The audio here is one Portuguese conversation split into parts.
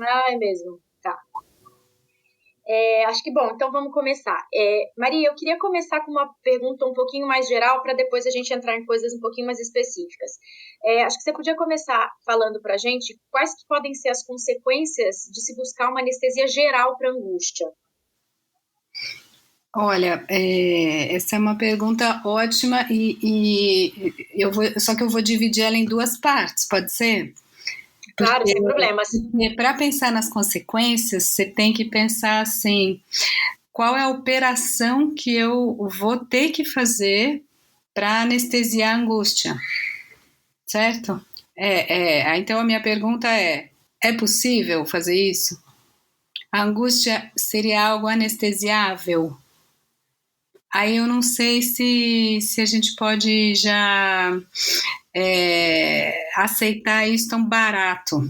Ah, é mesmo. Tá. Acho que bom, então vamos começar. Maria, eu queria começar com uma pergunta um pouquinho mais geral para depois a gente entrar em coisas um pouquinho mais específicas. Acho que você podia começar falando para a gente quais que podem ser as consequências de se buscar uma anestesia geral para angústia. Olha, essa é uma pergunta ótima só que eu vou dividir ela em duas partes, pode ser? Claro, sem problemas. Porque para pensar nas consequências, você tem que pensar assim, qual é a operação que eu vou ter que fazer para anestesiar a angústia, certo? Então a minha pergunta é possível fazer isso? A angústia seria algo anestesiável? Aí eu não sei se a gente pode já aceitar isso tão barato.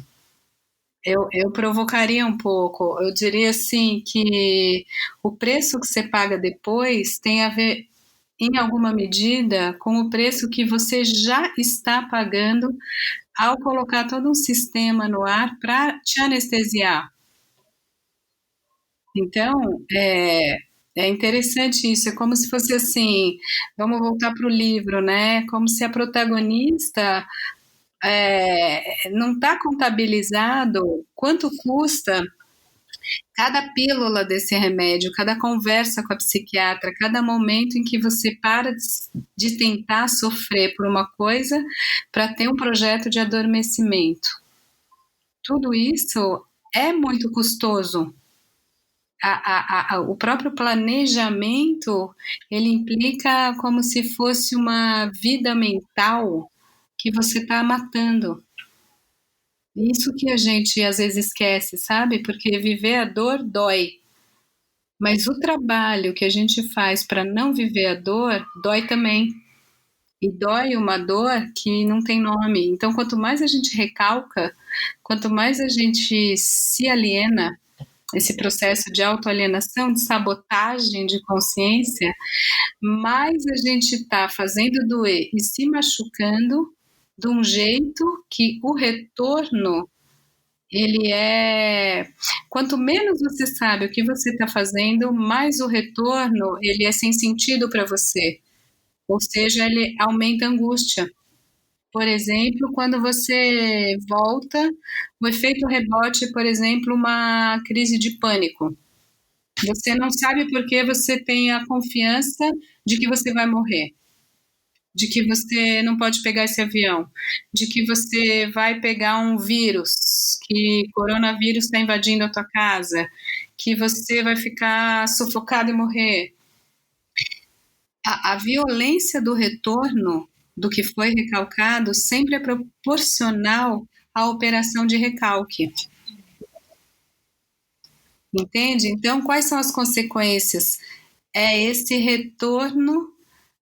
Eu provocaria um pouco. Eu diria assim que o preço que você paga depois tem a ver, em alguma medida, com o preço que você já está pagando ao colocar todo um sistema no ar para te anestesiar. Então, é interessante isso. É como se fosse assim. Vamos voltar para o livro, né? Como se a protagonista não está contabilizado quanto custa cada pílula desse remédio, cada conversa com a psiquiatra, cada momento em que você para de tentar sofrer por uma coisa para ter um projeto de adormecimento. Tudo isso é muito custoso. O próprio planejamento ele implica como se fosse uma vida mental que você está matando. Isso que a gente às vezes esquece, sabe? Porque viver a dor dói. Mas o trabalho que a gente faz para não viver a dor, dói também. E dói uma dor que não tem nome. Então, quanto mais a gente recalca, quanto mais a gente se aliena, esse processo de autoalienação, de sabotagem de consciência, mais a gente está fazendo doer e se machucando de um jeito que o retorno ele é. Quanto menos você sabe o que você está fazendo, mais o retorno ele é sem sentido para você. Ou seja, ele aumenta a angústia. Por exemplo, quando você volta, o efeito rebote, por exemplo, uma crise de pânico. Você não sabe por que você tem a confiança de que você vai morrer, de que você não pode pegar esse avião, de que você vai pegar um vírus, que coronavírus está invadindo a tua casa, que você vai ficar sufocado e morrer. A violência do retorno do que foi recalcado sempre é proporcional à operação de recalque. Entende? Então, quais são as consequências? É esse retorno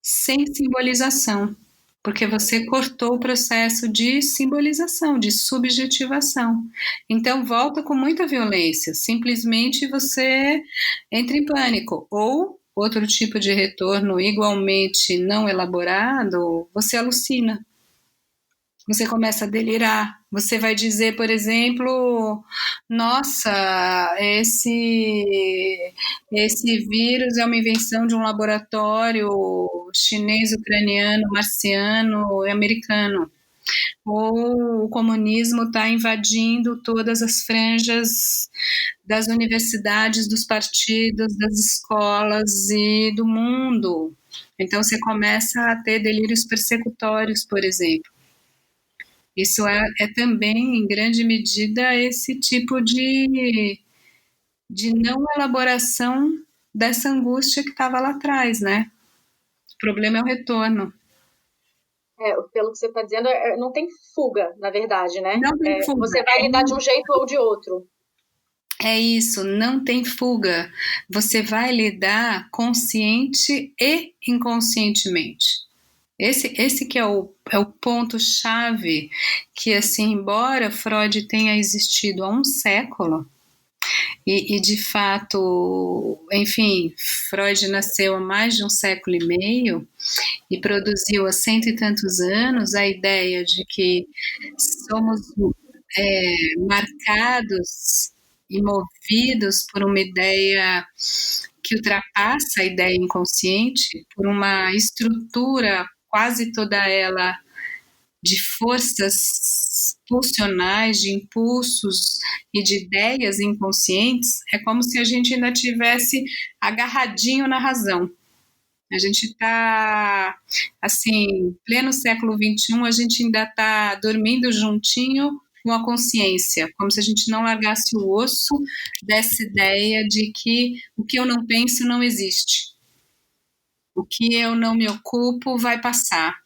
sem simbolização, porque você cortou o processo de simbolização, de subjetivação. Então, volta com muita violência, simplesmente você entra em pânico. Ou, outro tipo de retorno igualmente não elaborado, você alucina. Você começa a delirar. Você vai dizer, por exemplo, nossa, esse vírus é uma invenção de um laboratório chinês, ucraniano, marciano e americano. Ou o comunismo está invadindo todas as franjas das universidades, dos partidos, das escolas e do mundo. Então você começa a ter delírios persecutórios, por exemplo. Isso é também, em grande medida, esse tipo de não elaboração dessa angústia que estava lá atrás, né? O problema é o retorno. Pelo que você está dizendo, não tem fuga, na verdade, né? Não tem fuga. Você vai lidar de um jeito ou de outro. É isso, não tem fuga. Você vai lidar consciente e inconscientemente. Esse que é o ponto-chave que, assim, embora Freud tenha existido há um século, e de fato, enfim, Freud nasceu há mais de um século e meio e produziu há cento e tantos anos a ideia de que somos marcados e movidos por uma ideia que ultrapassa a ideia inconsciente, por uma estrutura quase toda ela de forças pulsionais, de impulsos e de ideias inconscientes, é como se a gente ainda tivesse agarradinho na razão. A gente está, assim, pleno século XXI, a gente ainda está dormindo juntinho com a consciência, como se a gente não largasse o osso dessa ideia de que o que eu não penso não existe. O que eu não me ocupo vai passar.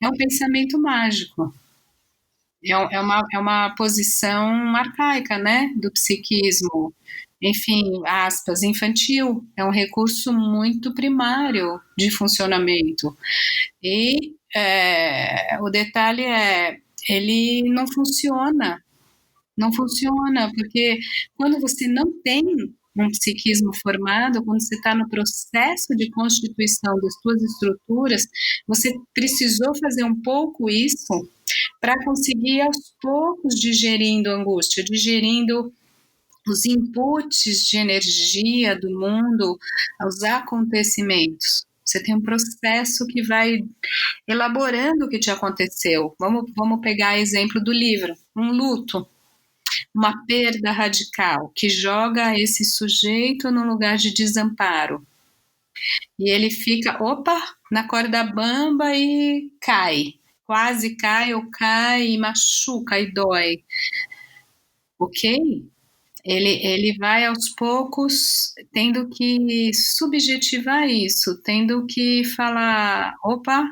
É um pensamento mágico. É uma posição arcaica, né, do psiquismo. Enfim, aspas, infantil. É um recurso muito primário de funcionamento. E o detalhe é, ele não funciona. Não funciona, porque quando você não tem um psiquismo formado, quando você está no processo de constituição das suas estruturas, você precisou fazer um pouco isso para conseguir aos poucos digerindo a angústia, digerindo os inputs de energia do mundo, os acontecimentos. Você tem um processo que vai elaborando o que te aconteceu. Vamos pegar exemplo do livro, um luto, uma perda radical que joga esse sujeito num lugar de desamparo. E ele fica, opa, na corda bamba e cai. Quase cai ou cai e machuca e dói. Ok? Ele vai aos poucos tendo que subjetivar isso, tendo que falar, opa,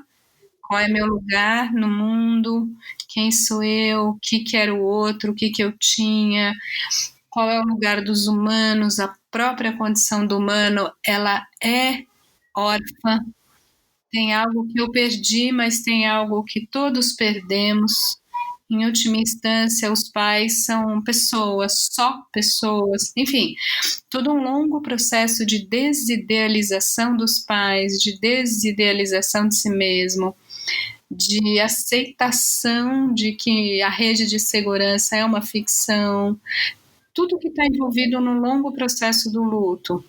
qual é meu lugar no mundo, quem sou eu, o que era o outro, o que eu tinha, qual é o lugar dos humanos, a própria condição do humano, ela é órfã, tem algo que eu perdi, mas tem algo que todos perdemos. Em última instância, os pais são pessoas, só pessoas, enfim, todo um longo processo de desidealização dos pais, de desidealização de si mesmo, de aceitação de que a rede de segurança é uma ficção, tudo que está envolvido no longo processo do luto.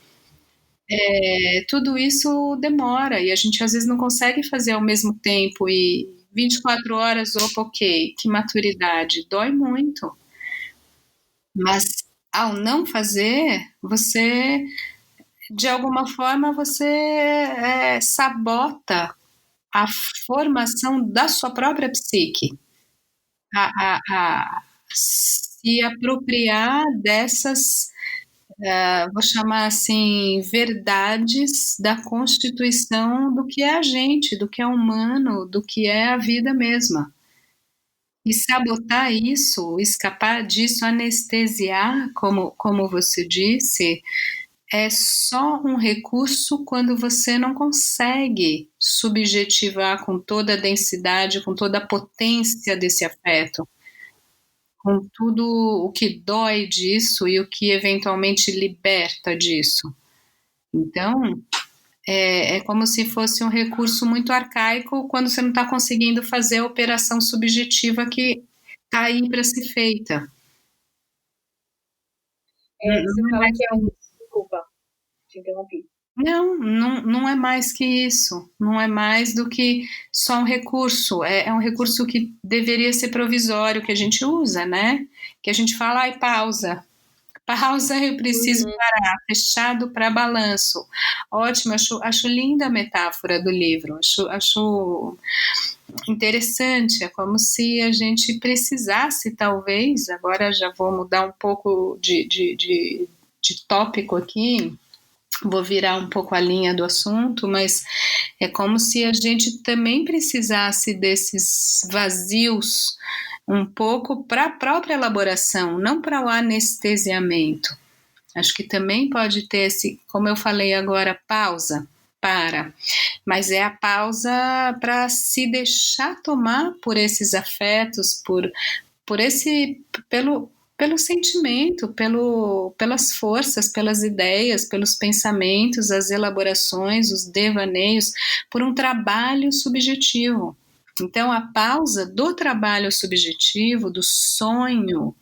Tudo isso demora e a gente às vezes não consegue fazer ao mesmo tempo e 24 horas, opa, ok, que maturidade, dói muito. Mas ao não fazer, você, de alguma forma, você sabota a formação da sua própria psique, a se apropriar dessas, vou chamar assim, verdades da constituição do que é a gente, do que é humano, do que é a vida mesma. E sabotar isso, escapar disso, anestesiar, como você disse, é só um recurso quando você não consegue subjetivar com toda a densidade, com toda a potência desse afeto, com tudo o que dói disso e o que eventualmente liberta disso. Então, é como se fosse um recurso muito arcaico quando você não está conseguindo fazer a operação subjetiva que está aí para ser feita. Você fala que é um... Desculpa, te interrompi. Não é mais que isso. Não é mais do que só um recurso. É um recurso que deveria ser provisório, que a gente usa, né? Que a gente fala, ai, pausa. Pausa, eu preciso parar. Fechado para balanço. Ótimo, acho linda a metáfora do livro. Acho interessante. É como se a gente precisasse, talvez, agora já vou mudar um pouco de tópico aqui, vou virar um pouco a linha do assunto, mas é como se a gente também precisasse desses vazios um pouco para a própria elaboração, não para o anestesiamento. Acho que também pode ter esse, como eu falei agora, pausa, para, mas é a pausa para se deixar tomar por esses afetos, por esse, pelo sentimento, pelas forças, pelas ideias, pelos pensamentos, as elaborações, os devaneios, por um trabalho subjetivo. Então, a pausa do trabalho subjetivo, do sonho,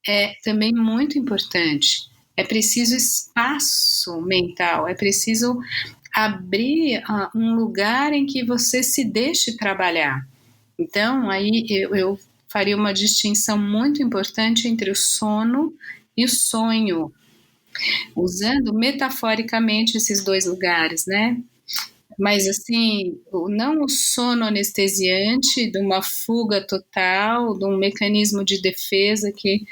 é também muito importante. É preciso espaço mental, é preciso abrir um lugar em que você se deixe trabalhar. Então, aí eu faria uma distinção muito importante entre o sono e o sonho, usando metaforicamente esses dois lugares, né? Mas assim, não o sono anestesiante de uma fuga total, de um mecanismo de defesa que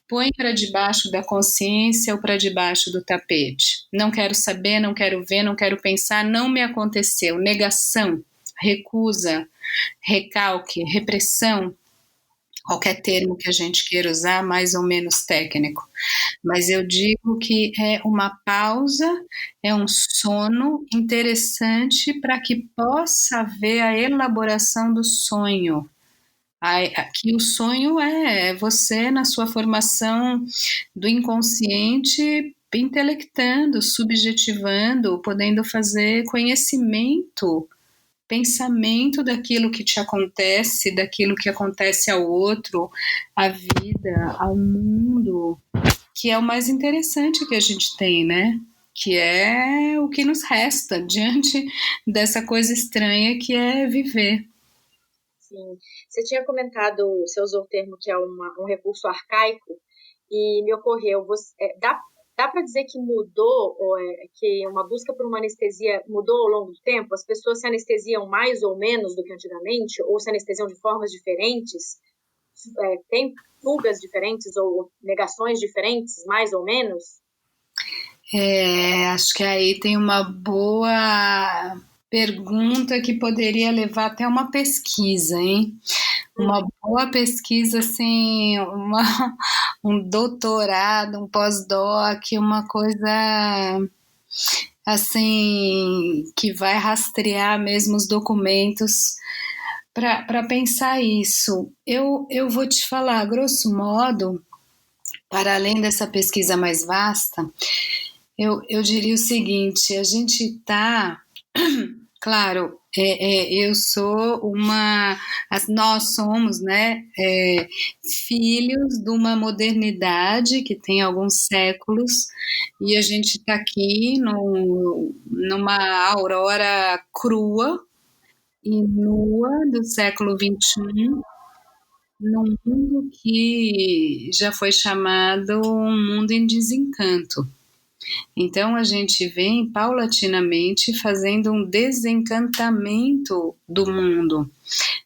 põe para debaixo da consciência ou para debaixo do tapete. Não quero saber, não quero ver, não quero pensar, não me aconteceu. Negação, recusa, recalque, repressão, qualquer termo que a gente queira usar, mais ou menos técnico. Mas eu digo que é uma pausa, é um sono interessante para que possa haver a elaboração do sonho. Aqui o sonho é você na sua formação do inconsciente intelectando, subjetivando, podendo fazer conhecimento, pensamento daquilo que te acontece, daquilo que acontece ao outro, à vida, ao mundo, que é o mais interessante que a gente tem, né? Que é o que nos resta diante dessa coisa estranha que é viver. Sim. Você tinha comentado, você usou o termo que é um recurso arcaico, e me ocorreu, dá para dizer que mudou, que uma busca por uma anestesia mudou ao longo do tempo? As pessoas se anestesiam mais ou menos do que antigamente? Ou se anestesiam de formas diferentes? Tem fugas diferentes ou negações diferentes, mais ou menos? Acho que aí tem uma boa pergunta que poderia levar até uma pesquisa, hein? Uma boa pesquisa, assim, um doutorado, um pós-doc, uma coisa assim que vai rastrear mesmo os documentos para pensar isso. Eu vou te falar, grosso modo, para além dessa pesquisa mais vasta, eu diria o seguinte: a gente está, claro, eu sou nós somos, né, filhos de uma modernidade que tem alguns séculos e a gente está aqui numa aurora crua e nua do século XXI, num mundo que já foi chamado um mundo em desencanto. Então a gente vem paulatinamente fazendo um desencantamento do mundo,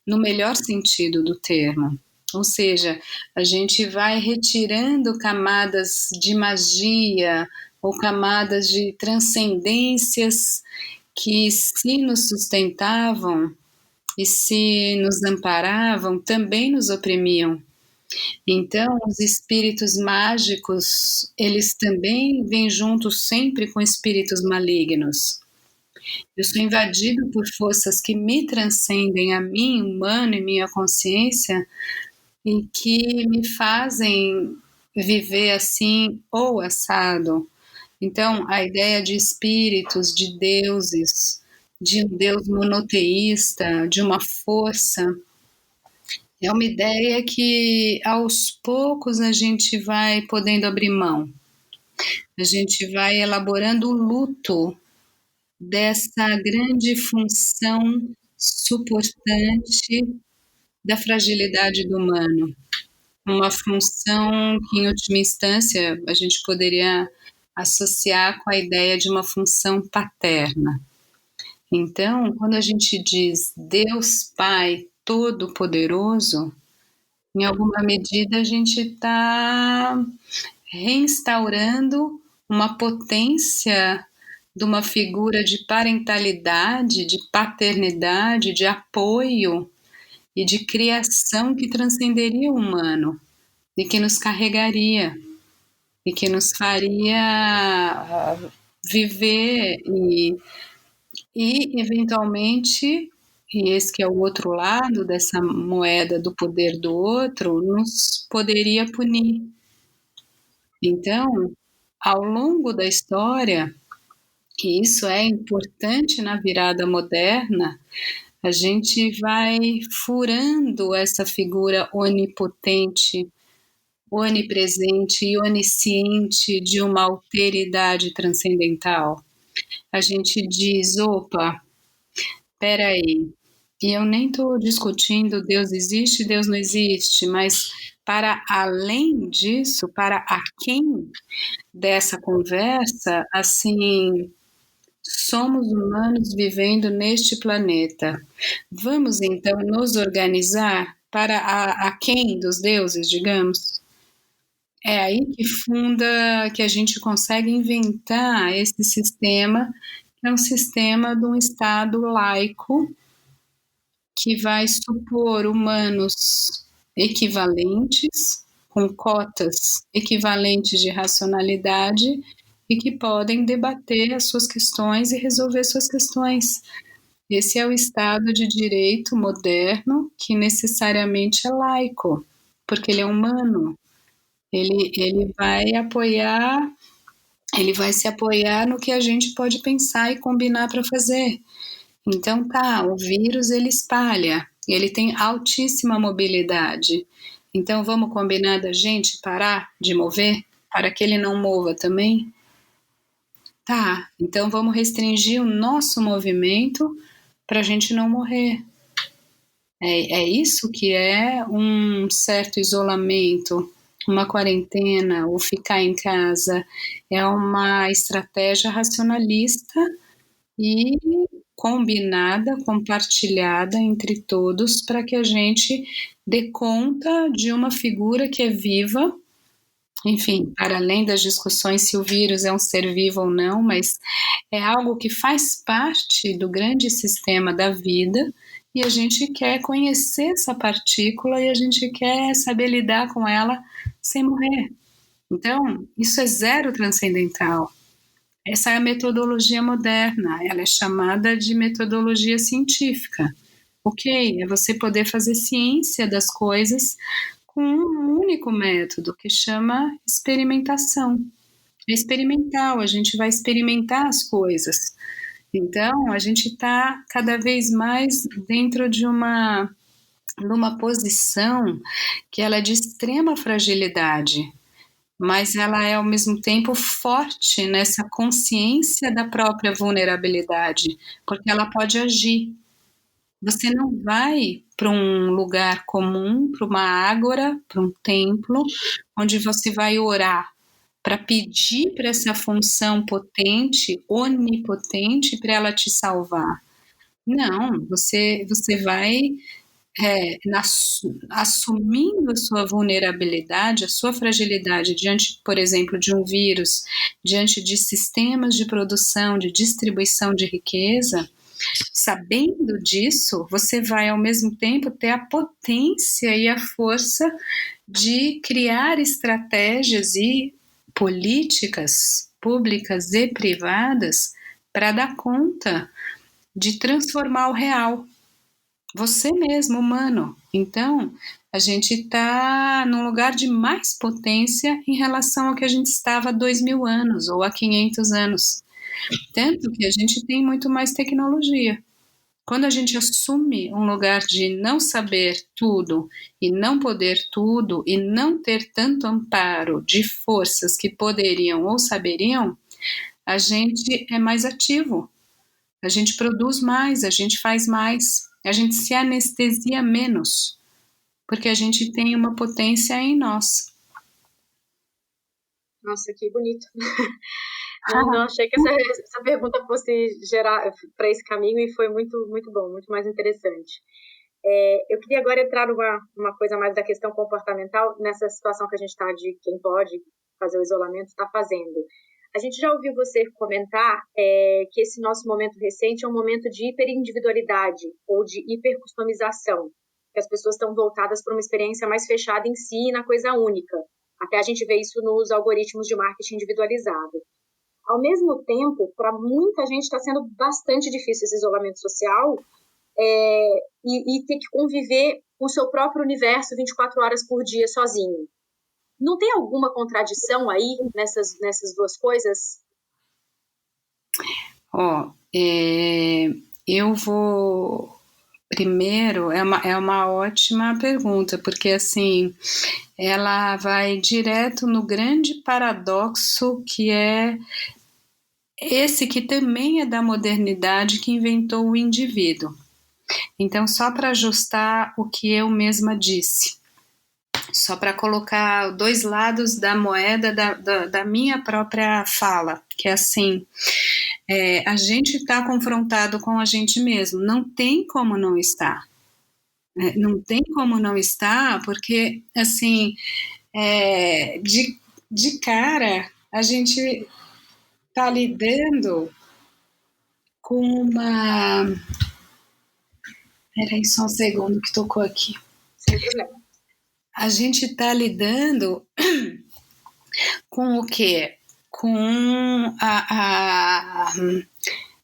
no melhor sentido do termo. Ou seja, a gente vai retirando camadas de magia ou camadas de transcendências que, se nos sustentavam e se nos amparavam, também nos oprimiam. Então, os espíritos mágicos, eles também vêm juntos sempre com espíritos malignos. Eu sou invadido por forças que me transcendem a mim, humano, e minha consciência, e que me fazem viver assim ou assado. Então, a ideia de espíritos, de deuses, de um Deus monoteísta, de uma força, é uma ideia que aos poucos a gente vai podendo abrir mão. A gente vai elaborando o luto dessa grande função suportante da fragilidade do humano. Uma função que, em última instância, a gente poderia associar com a ideia de uma função paterna. Então, quando a gente diz Deus Pai Todo-Poderoso, em alguma medida a gente está reinstaurando uma potência de uma figura de parentalidade, de paternidade, de apoio e de criação que transcenderia o humano e que nos carregaria e que nos faria viver e eventualmente, e esse que é o outro lado dessa moeda do poder do outro, nos poderia punir. Então, ao longo da história, e isso é importante na virada moderna, A gente vai furando essa figura onipotente, onipresente e onisciente de uma alteridade transcendental. A gente diz, opa, peraí, e eu nem estou discutindo Deus existe, Deus não existe, mas para além disso, para aquém dessa conversa, assim, somos humanos vivendo neste planeta. Vamos então nos organizar para aquém dos deuses, digamos? É aí que funda, que a gente consegue inventar esse sistema, que é um sistema de um Estado laico, que vai supor humanos equivalentes, com cotas equivalentes de racionalidade e que podem debater as suas questões e resolver suas questões. Esse é o Estado de Direito moderno, que necessariamente é laico, porque ele é humano. Ele vai apoiar, ele vai se apoiar no que a gente pode pensar e combinar para fazer. Então tá, o vírus ele espalha, ele tem altíssima mobilidade. Então vamos combinar da gente parar de mover para que ele não mova também? Tá, então vamos restringir o nosso movimento para a gente não morrer. É isso que é um certo isolamento, uma quarentena, ou ficar em casa. É uma estratégia racionalista e combinada, compartilhada entre todos para que a gente dê conta de uma figura que é viva. Enfim, para além das discussões se o vírus é um ser vivo ou não, mas é algo que faz parte do grande sistema da vida e a gente quer conhecer essa partícula e a gente quer saber lidar com ela sem morrer. Então, isso é zero transcendental. Essa é a metodologia moderna, ela é chamada de metodologia científica. Ok, é você poder fazer ciência das coisas com um único método que chama experimentação. É experimental, a gente vai experimentar as coisas. Então, a gente está cada vez mais dentro de numa posição que ela é de extrema fragilidade, mas ela é ao mesmo tempo forte nessa consciência da própria vulnerabilidade, porque ela pode agir. Você não vai para um lugar comum, para uma ágora, para um templo, onde você vai orar para pedir para essa função potente, onipotente, para ela te salvar. Não, você vai assumindo a sua vulnerabilidade, a sua fragilidade diante, por exemplo, de um vírus, diante de sistemas de produção, de distribuição de riqueza. Sabendo disso, você vai ao mesmo tempo ter a potência e a força de criar estratégias e políticas públicas e privadas para dar conta de transformar o real. Você mesmo, humano. Então, a gente está num lugar de mais potência em relação ao que a gente estava há 2000 anos ou há 500 anos. Tanto que a gente tem muito mais tecnologia. Quando a gente assume um lugar de não saber tudo e não poder tudo e não ter tanto amparo de forças que poderiam ou saberiam, a gente é mais ativo, a gente produz mais, a gente faz mais, a gente se anestesia menos, porque a gente tem uma potência em nós. Nossa, que bonito. Não achei que essa pergunta fosse gerar para esse caminho e foi muito, muito bom, muito mais interessante. Eu queria agora entrar numa coisa mais da questão comportamental, nessa situação que a gente está de quem pode fazer o isolamento está fazendo. A gente já ouviu você comentar que esse nosso momento recente é um momento de hiperindividualidade ou de hipercustomização, que as pessoas estão voltadas para uma experiência mais fechada em si e na coisa única. Até a gente vê isso nos algoritmos de marketing individualizado. Ao mesmo tempo, para muita gente está sendo bastante difícil esse isolamento social e ter que conviver com o seu próprio universo 24 horas por dia sozinho. Não tem alguma contradição aí nessas duas coisas? Eu vou Primeiro, é uma ótima pergunta, porque assim, ela vai direto no grande paradoxo que é esse que também é da modernidade que inventou o indivíduo. Então, só para ajustar o que eu mesma disse, só para colocar dois lados da moeda da minha própria fala, que é assim, a gente está confrontado com a gente mesmo, não tem como não estar. Não tem como não estar, porque, assim, de cara, a gente está lidando com uma. Peraí, só um segundo que tocou aqui. Sem problema. A gente está lidando com o quê? Com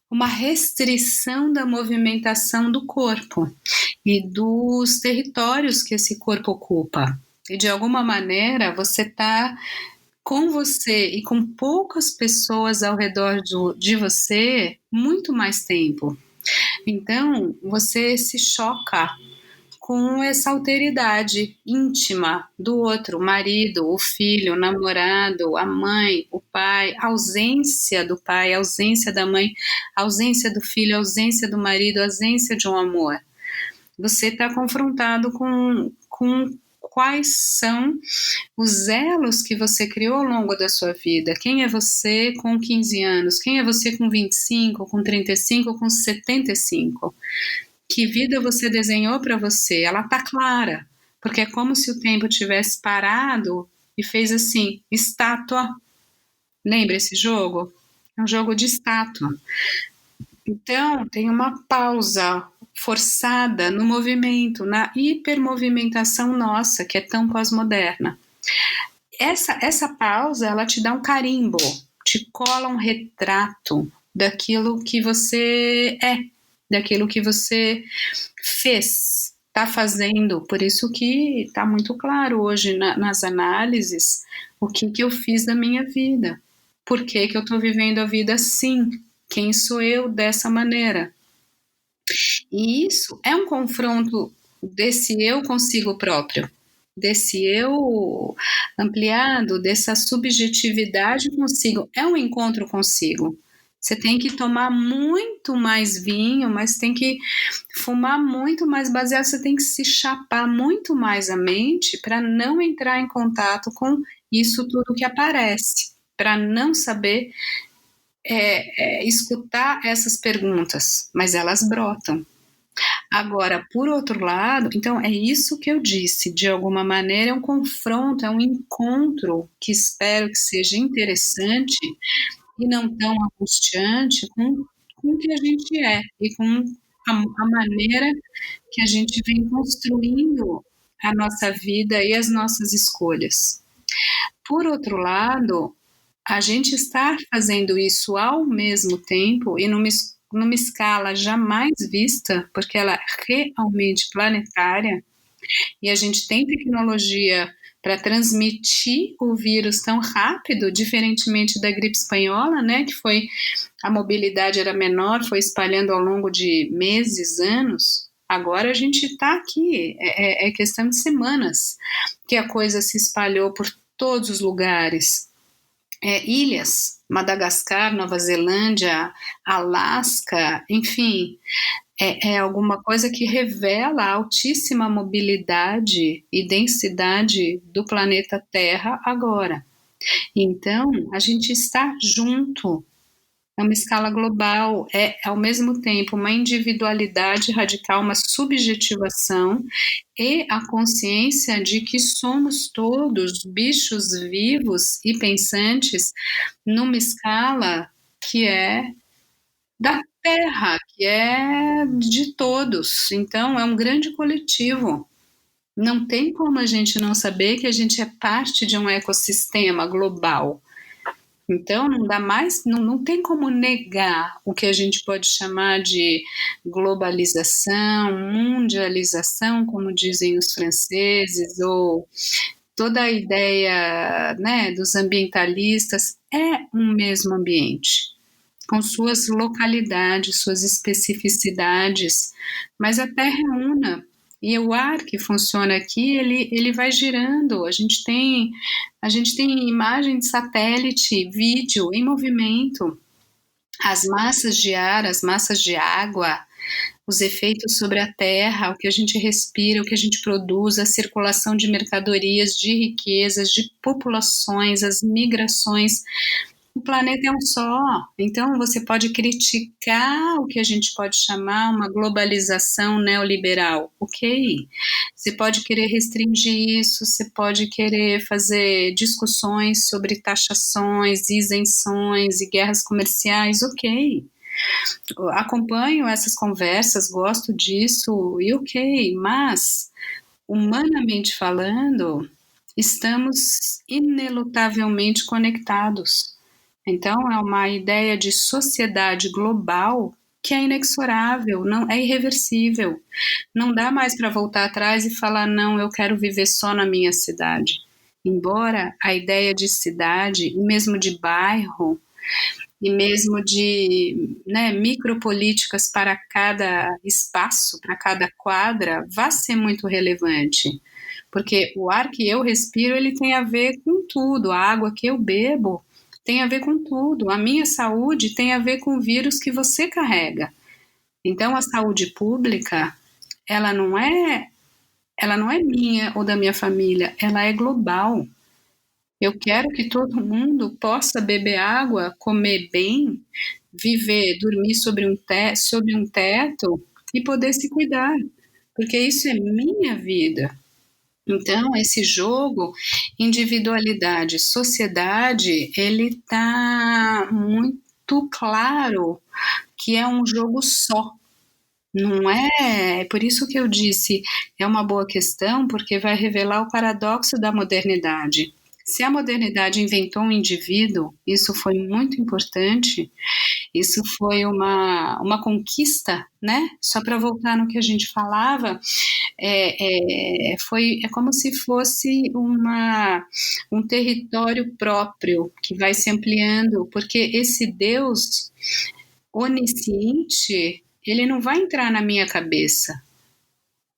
uma restrição da movimentação do corpo e dos territórios que esse corpo ocupa. E de alguma maneira você está com você e com poucas pessoas ao redor de você muito mais tempo. Então você se choca com essa alteridade íntima do outro, o marido, o filho, o namorado, a mãe, o pai, a ausência do pai, a ausência da mãe, a ausência do filho, a ausência do marido, a ausência de um amor. Você está confrontado com quais são os elos que você criou ao longo da sua vida. Quem é você com 15 anos? Quem é você com 25, com 35, com 75? Que vida você desenhou para você? Ela tá clara, porque é como se o tempo tivesse parado e fez assim, estátua. Lembra esse jogo? É um jogo de estátua. Então, tem uma pausa forçada no movimento, na hipermovimentação nossa, que é tão pós-moderna. Essa pausa, ela te dá um carimbo, te cola um retrato daquilo que você é, daquilo que você fez, está fazendo. Por isso que está muito claro hoje nas análises o que eu fiz da minha vida. Por que eu estou vivendo a vida assim? Quem sou eu dessa maneira? E isso é um confronto desse eu consigo próprio, desse eu ampliado, dessa subjetividade consigo. É um encontro consigo. Você tem que tomar muito mais vinho, mas tem que fumar muito mais baseado, você tem que se chapar muito mais a mente para não entrar em contato com isso tudo que aparece, para não saber escutar essas perguntas, mas elas brotam. Agora, por outro lado, então é isso que eu disse, de alguma maneira é um confronto, é um encontro que espero que seja interessante e não tão angustiante com o que a gente é e com a maneira que a gente vem construindo a nossa vida e as nossas escolhas. Por outro lado, a gente estar fazendo isso ao mesmo tempo e numa escala jamais vista, porque ela é realmente planetária, e a gente tem tecnologia para transmitir o vírus tão rápido, diferentemente da gripe espanhola, né, que foi a mobilidade era menor, foi espalhando ao longo de meses, anos. Agora a gente está aqui, é questão de semanas que a coisa se espalhou por todos os lugares. Ilhas, Madagascar, Nova Zelândia, Alasca, enfim, é alguma coisa que revela a altíssima mobilidade e densidade do planeta Terra agora. Então, a gente está junto, é uma escala global, é ao mesmo tempo uma individualidade radical, uma subjetivação e a consciência de que somos todos bichos vivos e pensantes numa escala que é da Terra, que é de todos. Então, é um grande coletivo. Não tem como a gente não saber que a gente é parte de um ecossistema global. Então, não dá mais, não tem como negar o que a gente pode chamar de globalização, mundialização, como dizem os franceses, ou toda a ideia, né, dos ambientalistas, é um mesmo ambiente. com suas localidades, suas especificidades, mas a Terra é una. E o ar que funciona aqui, ele vai girando. A gente tem imagem de satélite, vídeo em movimento. As massas de ar, as massas de água, os efeitos sobre a terra, o que a gente respira, o que a gente produz, a circulação de mercadorias, de riquezas, de populações, as migrações. O planeta é um só, então você pode criticar o que a gente pode chamar uma globalização neoliberal, ok? Você pode querer restringir isso, você pode querer fazer discussões sobre taxações, isenções e guerras comerciais, ok? Acompanho essas conversas, gosto disso e ok, mas humanamente falando, estamos inelutavelmente conectados. Então, é uma ideia de sociedade global que é inexorável, não é irreversível. Não dá mais para voltar atrás e falar, não, eu quero viver só na minha cidade. Embora a ideia de cidade, e mesmo de bairro, e mesmo de, né, micropolíticas para cada espaço, para cada quadra, vá ser muito relevante. Porque o ar que eu respiro, ele tem a ver com tudo, a água que eu bebo tem a ver com tudo. A minha saúde tem a ver com o vírus que você carrega. Então, a saúde pública, ela não é, ela não é minha ou da minha família, ela é global. Eu quero que todo mundo possa beber água, comer bem, viver, dormir sob um teto e poder se cuidar, porque isso é minha vida. Então, esse jogo, individualidade, sociedade, ele está muito claro que é um jogo só. Não é por isso que eu disse, é uma boa questão, porque vai revelar o paradoxo da modernidade. Se a modernidade inventou um indivíduo, isso foi muito importante, isso foi uma conquista, né? Só para voltar no que a gente falava, é como se fosse um território próprio que vai se ampliando, porque esse Deus onisciente, ele não vai entrar na minha cabeça.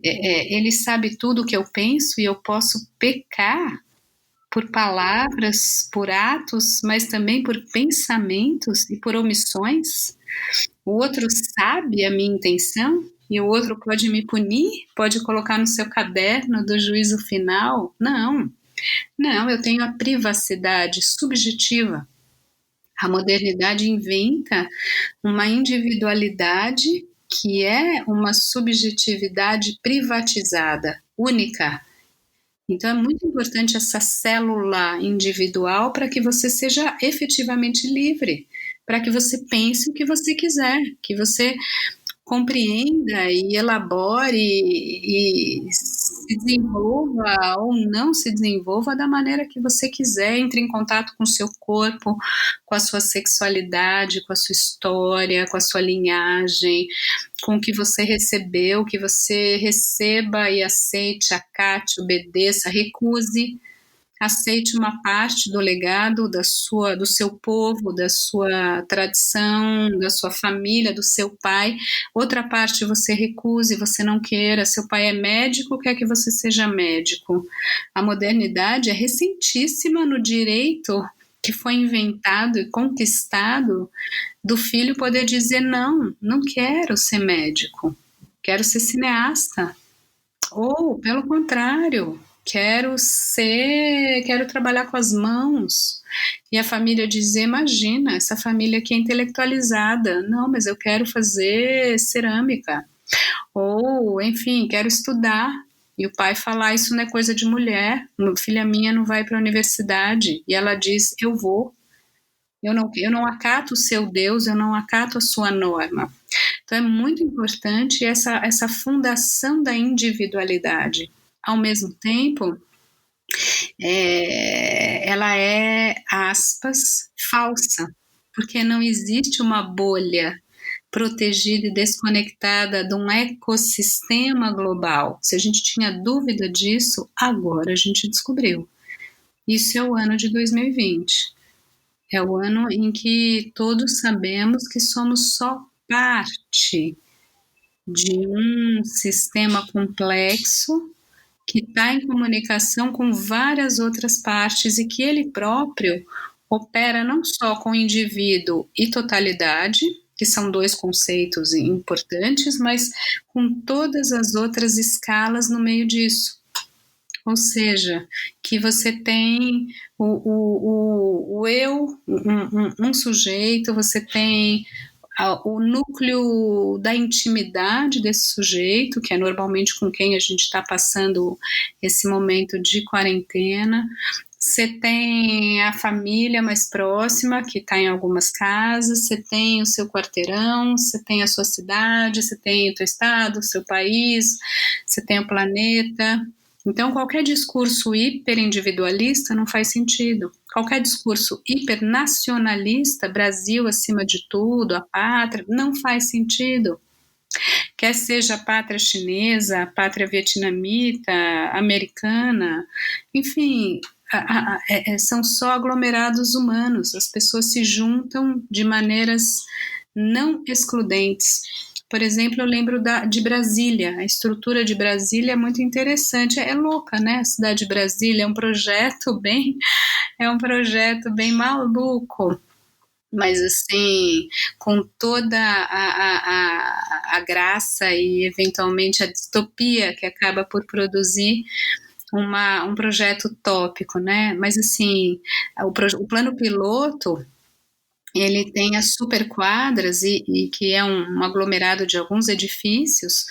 Ele sabe tudo o que eu penso e eu posso pecar por palavras, por atos, mas também por pensamentos e por omissões. O outro sabe a minha intenção e o outro pode me punir, pode colocar no seu caderno do juízo final. Não, não, eu tenho a privacidade subjetiva. A modernidade inventa uma individualidade que é uma subjetividade privatizada, única. Então é muito importante essa célula individual para que você seja efetivamente livre, para que você pense o que você quiser, que você compreenda e elabore e se desenvolva ou não se desenvolva da maneira que você quiser, entre em contato com o seu corpo, com a sua sexualidade, com a sua história, com a sua linhagem, com o que você recebeu, que você receba e aceite, acate, obedeça, recuse, aceite uma parte do legado do seu povo, da sua tradição, da sua família, do seu pai. Outra parte você recuse, você não queira. Seu pai é médico, quer que você seja médico. A modernidade é recentíssima no direito que foi inventado e conquistado do filho poder dizer não, não quero ser médico, quero ser cineasta. Ou, pelo contrário, quero trabalhar com as mãos. E a família dizer, imagina, essa família aqui é intelectualizada. Não, mas eu quero fazer cerâmica. Ou, enfim, quero estudar. E o pai falar, isso não é coisa de mulher. Filha minha não vai para a universidade. E ela diz, eu vou. Eu não acato o seu Deus, eu não acato a sua norma. Então é muito importante essa fundação da individualidade. Ao mesmo tempo, ela é, aspas, falsa, porque não existe uma bolha protegida e desconectada de um ecossistema global. Se a gente tinha dúvida disso, agora a gente descobriu. Isso é o ano de 2020. É o ano em que todos sabemos que somos só parte de um sistema complexo que está em comunicação com várias outras partes e que ele próprio opera não só com indivíduo e totalidade, que são dois conceitos importantes, mas com todas as outras escalas no meio disso. Ou seja, que você tem o eu, um sujeito, você tem o núcleo da intimidade desse sujeito, que é normalmente com quem a gente está passando esse momento de quarentena. Você tem a família mais próxima, que está em algumas casas, você tem o seu quarteirão, você tem a sua cidade, você tem o seu estado, o seu país, você tem o planeta. Então, qualquer discurso hiperindividualista não faz sentido. Qualquer discurso hipernacionalista, Brasil acima de tudo, a pátria, não faz sentido. Quer seja a pátria chinesa, a pátria vietnamita, americana, enfim, são só aglomerados humanos. As pessoas se juntam de maneiras não excludentes. Por exemplo, eu lembro de Brasília. A estrutura de Brasília é muito interessante. É louca, né? A cidade de Brasília é um projeto bem maluco. Mas assim, com toda a graça e eventualmente a distopia que acaba por produzir um projeto utópico, né? Mas assim, o plano piloto ele tem as superquadras e que é um aglomerado de alguns edifícios,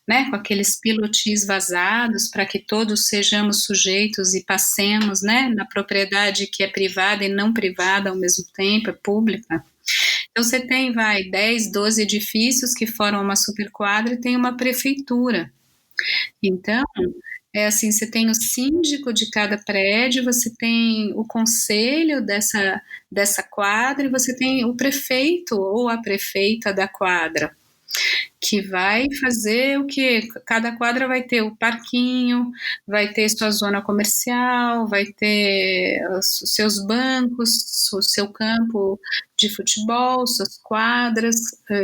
né, com aqueles pilotis vazados para que todos sejamos sujeitos e passemos, né, na propriedade que é privada e não privada ao mesmo tempo, é pública. Então você tem, 10, 12 edifícios que formam uma superquadra e tem uma prefeitura. Então, é assim, você tem o síndico de cada prédio, você tem o conselho dessa quadra e você tem o prefeito ou a prefeita da quadra, que vai fazer o que? Cada quadra vai ter o parquinho, vai ter sua zona comercial, vai ter os seus bancos, o seu campo de futebol, suas quadras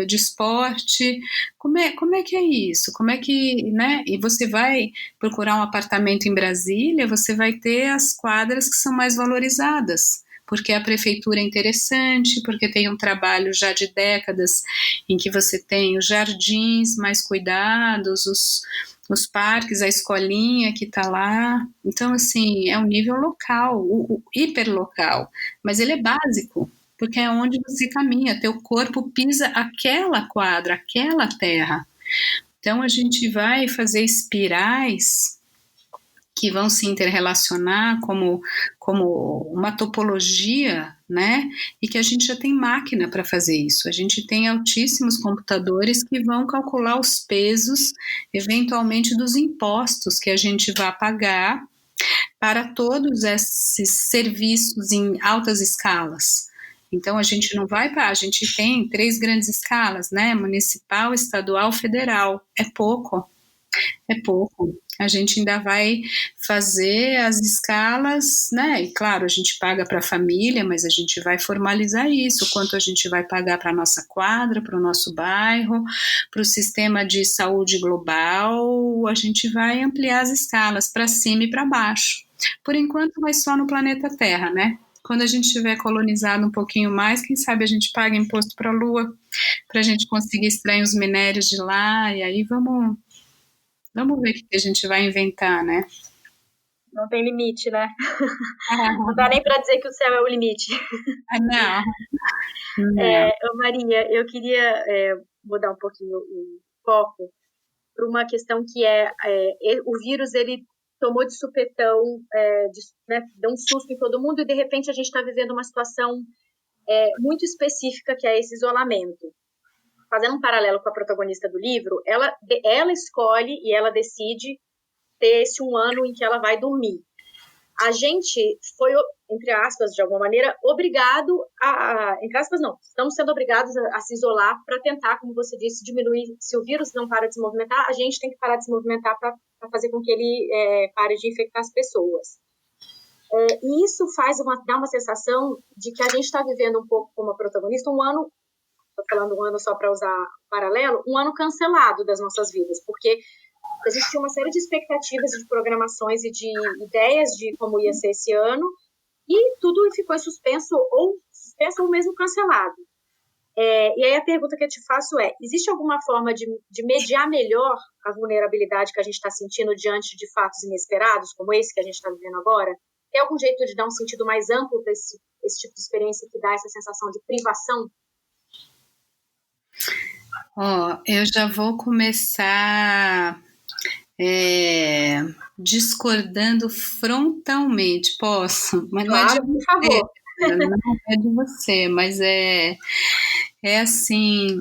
de esporte. Como é que é isso? Como é que, né? E você vai procurar um apartamento em Brasília, você vai ter as quadras que são mais valorizadas, porque a prefeitura é interessante, porque tem um trabalho já de décadas em que você tem os jardins mais cuidados, os parques, a escolinha que está lá. Então, assim, é um nível local, o hiperlocal, mas ele é básico, porque é onde você caminha, teu corpo pisa aquela quadra, aquela terra. Então, a gente vai fazer espirais que vão se interrelacionar como uma topologia, né? E que a gente já tem máquina para fazer isso. A gente tem altíssimos computadores que vão calcular os pesos, eventualmente, dos impostos que a gente vai pagar para todos esses serviços em altas escalas. Então, a gente não vai para. A gente tem 3 grandes escalas, né? Municipal, estadual, federal. É pouco. É pouco. A gente ainda vai fazer as escalas, né? E claro, a gente paga para a família, mas a gente vai formalizar isso, quanto a gente vai pagar para a nossa quadra, para o nosso bairro, para o sistema de saúde global, a gente vai ampliar as escalas para cima e para baixo. Por enquanto, vai só no planeta Terra, né? Quando a gente tiver colonizado um pouquinho mais, quem sabe a gente paga imposto para a Lua, para a gente conseguir extrair os minérios de lá, e aí vamos ver o que a gente vai inventar, né? Não tem limite, né? Não dá nem para dizer que o céu é o limite. Não. Não. Maria, eu queria mudar um pouquinho o foco para uma questão que o vírus, ele tomou de supetão, né, deu um susto em todo mundo e, de repente, a gente está vivendo uma situação muito específica, que é esse isolamento. Fazendo um paralelo com a protagonista do livro, ela escolhe e ela decide ter esse um ano em que ela vai dormir. A gente foi, entre aspas, de alguma maneira, obrigado entre aspas não, estamos sendo obrigados a se isolar para tentar, como você disse, diminuir. Se o vírus não para de se movimentar, a gente tem que parar de se movimentar para fazer com que ele pare de infectar as pessoas. E isso dá uma sensação de que a gente está vivendo um pouco como a protagonista, um ano, estou falando um ano só para usar paralelo, um ano cancelado das nossas vidas, porque a gente tinha uma série de expectativas de programações e de ideias de como ia ser esse ano, e tudo ficou suspenso ou mesmo cancelado. E aí a pergunta que eu te faço existe alguma forma de mediar melhor a vulnerabilidade que a gente está sentindo diante de fatos inesperados, como esse que a gente está vivendo agora? Tem algum jeito de dar um sentido mais amplo para esse tipo de experiência que dá essa sensação de privação? Eu já vou começar discordando frontalmente, posso? Mas não é de Claro, por você, favor. não é de você, mas é assim,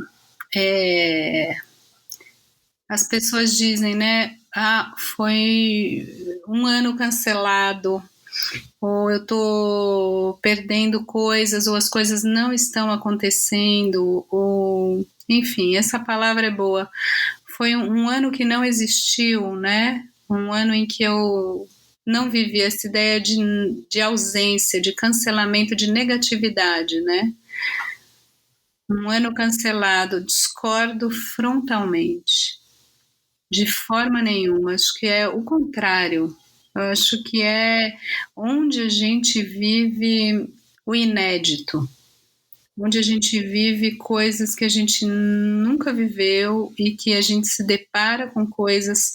as pessoas dizem, né? Foi um ano cancelado, ou eu tô perdendo coisas, ou as coisas não estão acontecendo, ou enfim, essa palavra é boa. Foi um ano que não existiu, né? Um ano em que eu não vivi essa ideia de ausência, de cancelamento, de negatividade, né? Um ano cancelado, discordo frontalmente. De forma nenhuma, acho que é o contrário. Eu acho que é onde a gente vive o inédito, onde a gente vive coisas que a gente nunca viveu e que a gente se depara com coisas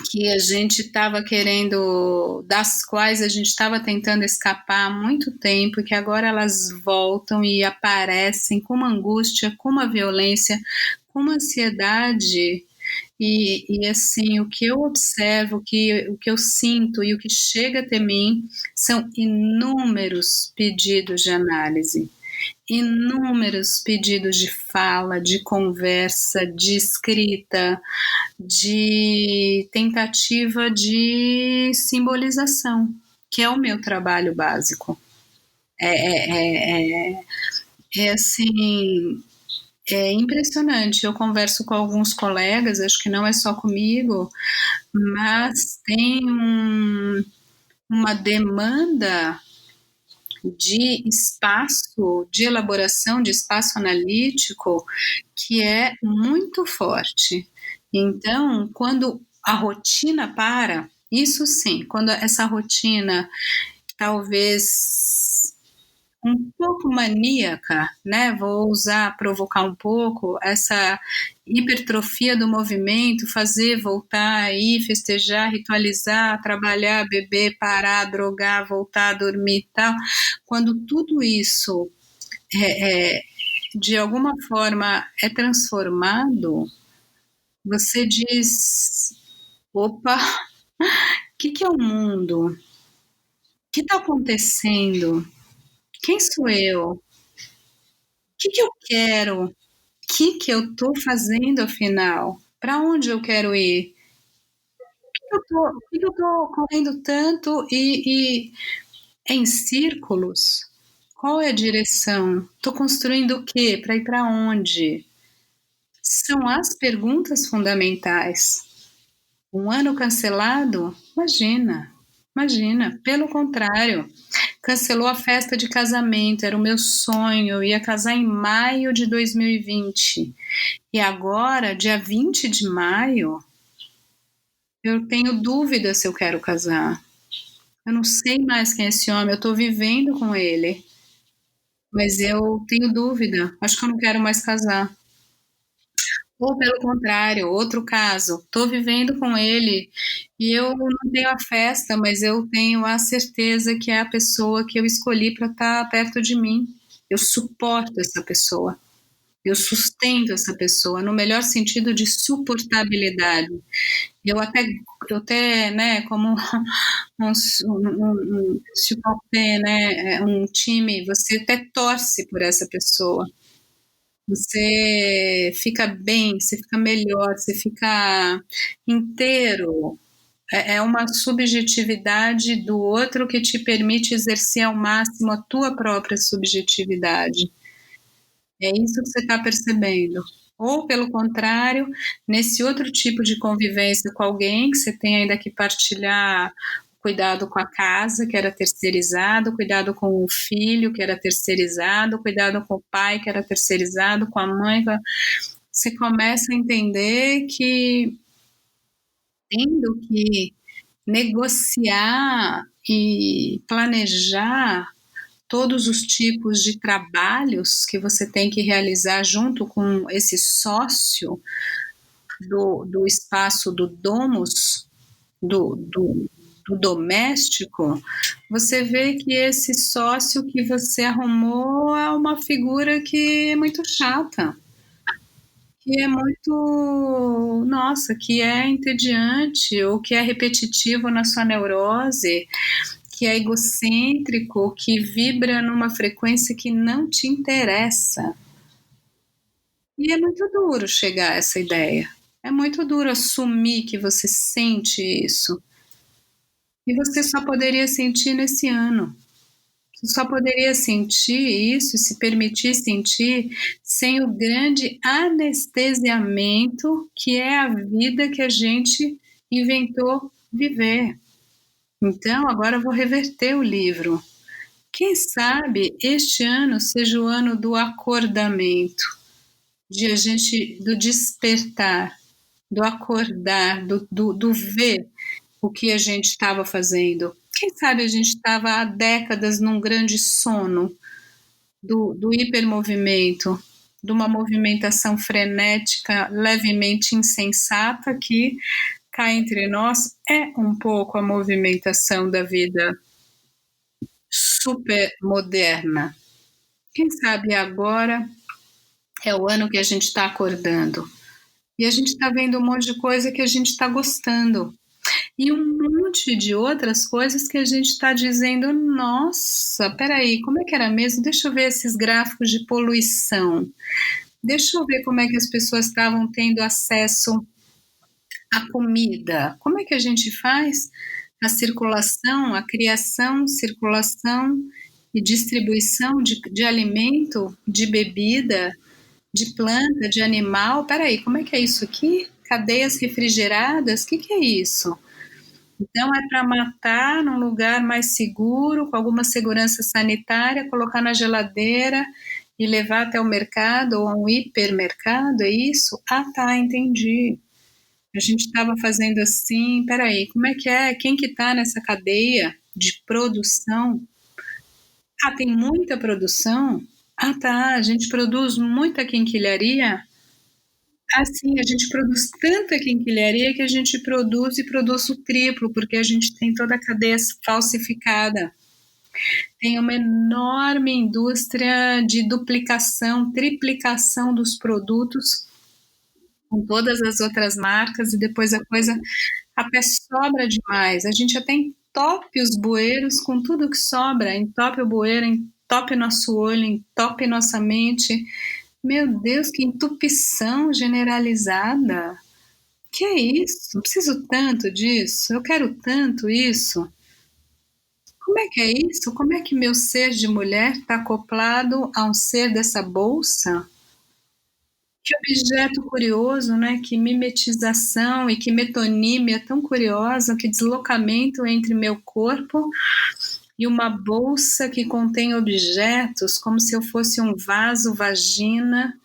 que a gente estava querendo, das quais a gente estava tentando escapar há muito tempo e que agora elas voltam e aparecem com uma angústia, com uma violência, com uma ansiedade. E assim, o que eu observo, o que eu sinto e o que chega até mim são inúmeros pedidos de análise, inúmeros pedidos de fala, de conversa, de escrita, de tentativa de simbolização, que é o meu trabalho básico. É, é, é, é assim, é impressionante. Eu converso com alguns colegas, acho que não é só comigo, mas tem uma demanda de espaço, de elaboração de espaço analítico que é muito forte. Então, quando a rotina para, isso sim, quando essa rotina talvez um pouco maníaca, né? Vou usar, provocar um pouco essa hipertrofia do movimento, fazer, voltar aí, festejar, ritualizar, trabalhar, beber, parar, drogar, voltar, dormir e tal. Quando tudo isso de alguma forma é transformado, você diz: opa, o que é o mundo? O que está acontecendo? Quem sou eu? O que eu quero? Que eu estou fazendo afinal? Para onde eu quero ir? Por que eu estou correndo tanto e em círculos? Qual é a direção? Estou construindo o quê? Para ir para onde? São as perguntas fundamentais. Um ano cancelado? Imagina, imagina. Pelo contrário, cancelou a festa de casamento, era o meu sonho, eu ia casar em maio de 2020. E agora, dia 20 de maio, eu tenho dúvida se eu quero casar. Eu não sei mais quem é esse homem, eu estou vivendo com ele, mas eu tenho dúvida. Acho que eu não quero mais casar. Ou pelo contrário, outro caso, estou vivendo com ele e eu não tenho a festa, mas eu tenho a certeza que é a pessoa que eu escolhi para estar perto de mim. Eu suporto essa pessoa. Eu sustento essa pessoa no melhor sentido de suportabilidade. Eu até, né, como supporter, né, um time, você até torce por essa pessoa. Você fica bem, você fica melhor, você fica inteiro. É uma subjetividade do outro que te permite exercer ao máximo a tua própria subjetividade. É isso que você está percebendo. Ou, pelo contrário, nesse outro tipo de convivência com alguém que você tem ainda que partilhar cuidado com a casa, que era terceirizado, cuidado com o filho, que era terceirizado, cuidado com o pai, que era terceirizado, com a mãe. Você começa a entender que tendo que negociar e planejar todos os tipos de trabalhos que você tem que realizar junto com esse sócio do espaço do domus, do doméstico, você vê que esse sócio que você arrumou é uma figura que é muito chata, que é muito, nossa, que é entediante ou que é repetitivo na sua neurose, que é egocêntrico, que vibra numa frequência que não te interessa. E é muito duro chegar a essa ideia. É muito duro assumir que você sente isso. E você só poderia sentir nesse ano. Você só poderia sentir isso, se permitir sentir, sem o grande anestesiamento que é a vida que a gente inventou viver. Então, agora eu vou reverter o livro. Quem sabe este ano seja o ano do acordamento, de a gente, do despertar, do acordar, do ver o que a gente estava fazendo. Quem sabe a gente estava há décadas num grande sono do hipermovimento, de uma movimentação frenética, levemente insensata, que cá entre nós é um pouco a movimentação da vida super moderna. Quem sabe agora é o ano que a gente está acordando. E a gente está vendo um monte de coisa que a gente está gostando. E um monte de outras coisas que a gente está dizendo, nossa, peraí, como é que era mesmo? Deixa eu ver esses gráficos de poluição. Deixa eu ver como é que as pessoas estavam tendo acesso à comida. Como é que a gente faz a circulação, a criação, circulação e distribuição de alimento, de bebida, de planta, de animal? Peraí, como é que é isso aqui? Cadeias refrigeradas? O que é isso? Então, é para matar num lugar mais seguro, com alguma segurança sanitária, colocar na geladeira e levar até o mercado ou a um hipermercado, é isso? Ah, tá, entendi. A gente estava fazendo assim, peraí, como é que é? Quem que está nessa cadeia de produção? Ah, tem muita produção? Ah, tá, a gente produz muita quinquilharia? Ah, sim, a gente produz tanta quinquilharia que a gente produz e produz o triplo, porque a gente tem toda a cadeia falsificada. Tem uma enorme indústria de duplicação, triplicação dos produtos com todas as outras marcas e depois a coisa até sobra demais. A gente até entope os bueiros com tudo que sobra, entope o bueiro, entope nosso olho, entope nossa mente. Meu Deus, que entupição generalizada. Que é isso? Não preciso tanto disso. Eu quero tanto isso. Como é que é isso? Como é que meu ser de mulher está acoplado a um ser dessa bolsa? Que objeto curioso, né? Que mimetização e que metonímia tão curiosa, que deslocamento entre meu corpo e uma bolsa que contém objetos, como se eu fosse um vaso vagina,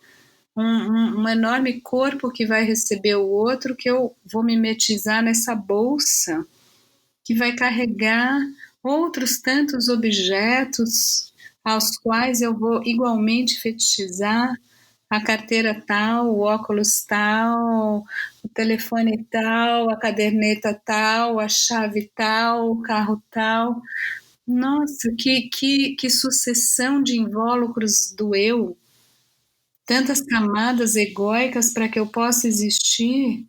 um enorme corpo que vai receber o outro, que eu vou mimetizar nessa bolsa, que vai carregar outros tantos objetos aos quais eu vou igualmente fetichizar a carteira tal, o óculos tal, o telefone tal, a caderneta tal, a chave tal, o carro tal. Nossa, que sucessão de invólucros do eu, tantas camadas egóicas para que eu possa existir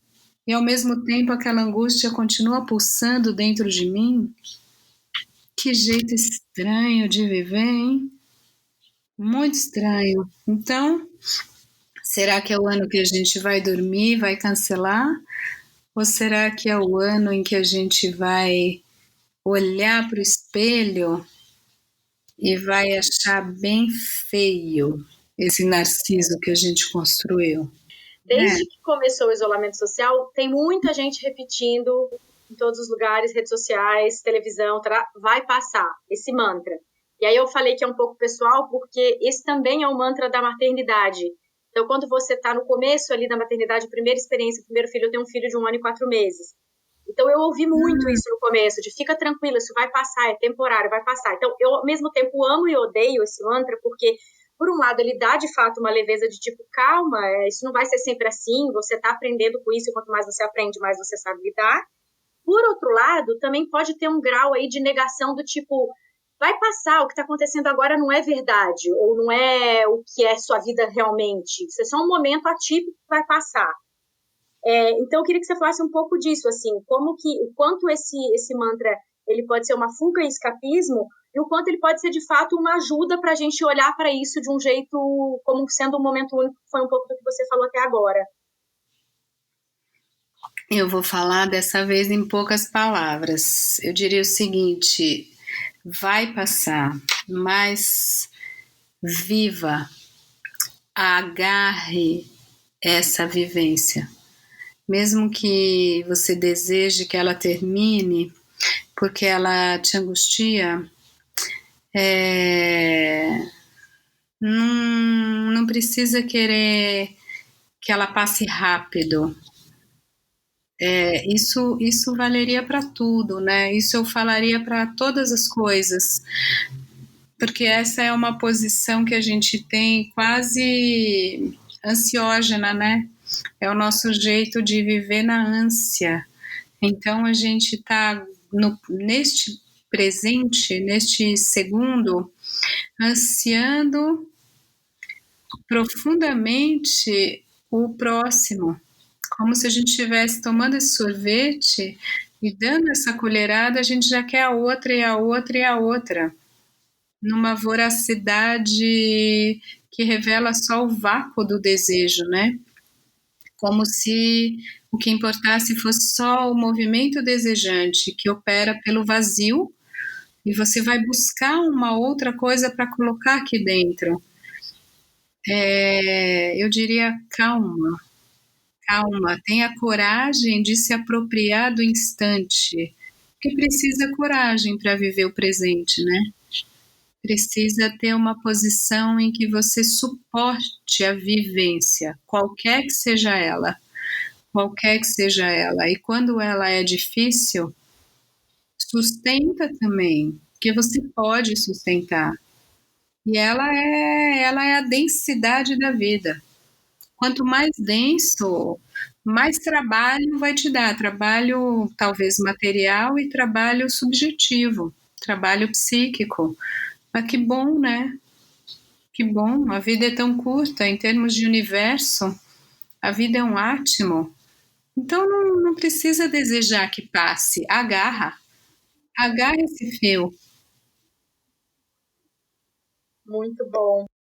e ao mesmo tempo aquela angústia continua pulsando dentro de mim. Que jeito estranho de viver, hein? Muito estranho. Então, será que é o ano que a gente vai dormir, vai cancelar? Ou será que é o ano em que a gente vai olhar para o espelho e vai achar bem feio esse narciso que a gente construiu? Desde que começou o isolamento social, tem muita gente repetindo em todos os lugares, redes sociais, televisão, vai passar esse mantra. E aí eu falei que é um pouco pessoal, porque esse também é o mantra da maternidade. Então, quando você está no começo ali da maternidade, primeira experiência, primeiro filho, eu tenho um filho de 1 ano e 4 meses. Então, eu ouvi muito isso no começo, de fica tranquila, isso vai passar, é temporário, vai passar. Então, eu, ao mesmo tempo, amo e odeio esse mantra, porque, por um lado, ele dá, de fato, uma leveza de tipo, calma, isso não vai ser sempre assim, você está aprendendo com isso, e quanto mais você aprende, mais você sabe lidar. Por outro lado, também pode ter um grau aí de negação do tipo, vai passar, o que está acontecendo agora não é verdade, ou não é o que é sua vida realmente. Isso é só um momento atípico que vai passar. Então, eu queria que você falasse um pouco disso, assim, como que, o quanto esse mantra ele pode ser uma fuga e escapismo, e o quanto ele pode ser, de fato, uma ajuda para a gente olhar para isso de um jeito, como sendo um momento único, que foi um pouco do que você falou até agora. Eu vou falar dessa vez em poucas palavras. Eu diria o seguinte: vai passar, mas viva, agarre essa vivência. Mesmo que você deseje que ela termine, porque ela te angustia, não precisa querer que ela passe rápido. Isso valeria para tudo, né? Isso eu falaria para todas as coisas, porque essa é uma posição que a gente tem quase ansiógena, né? É o nosso jeito de viver na ânsia. Então a gente está neste presente, neste segundo, ansiando profundamente o próximo, como se a gente estivesse tomando esse sorvete e dando essa colherada, a gente já quer a outra e a outra e a outra, numa voracidade que revela só o vácuo do desejo, né? Como se o que importasse fosse só o movimento desejante que opera pelo vazio e você vai buscar uma outra coisa para colocar aqui dentro. Eu diria calma, calma, tenha coragem de se apropriar do instante, porque precisa coragem para viver o presente, né? Precisa ter uma posição em que você suporte a vivência, qualquer que seja ela, qualquer que seja ela. E quando ela é difícil, sustenta também, porque você pode sustentar. E ela é a densidade da vida. Quanto mais denso, mais trabalho vai te dar, trabalho talvez material e trabalho subjetivo, trabalho psíquico. Mas que bom, né? Que bom, a vida é tão curta em termos de universo, a vida é um átomo. Então não precisa desejar que passe, agarra esse fio. Muito bom.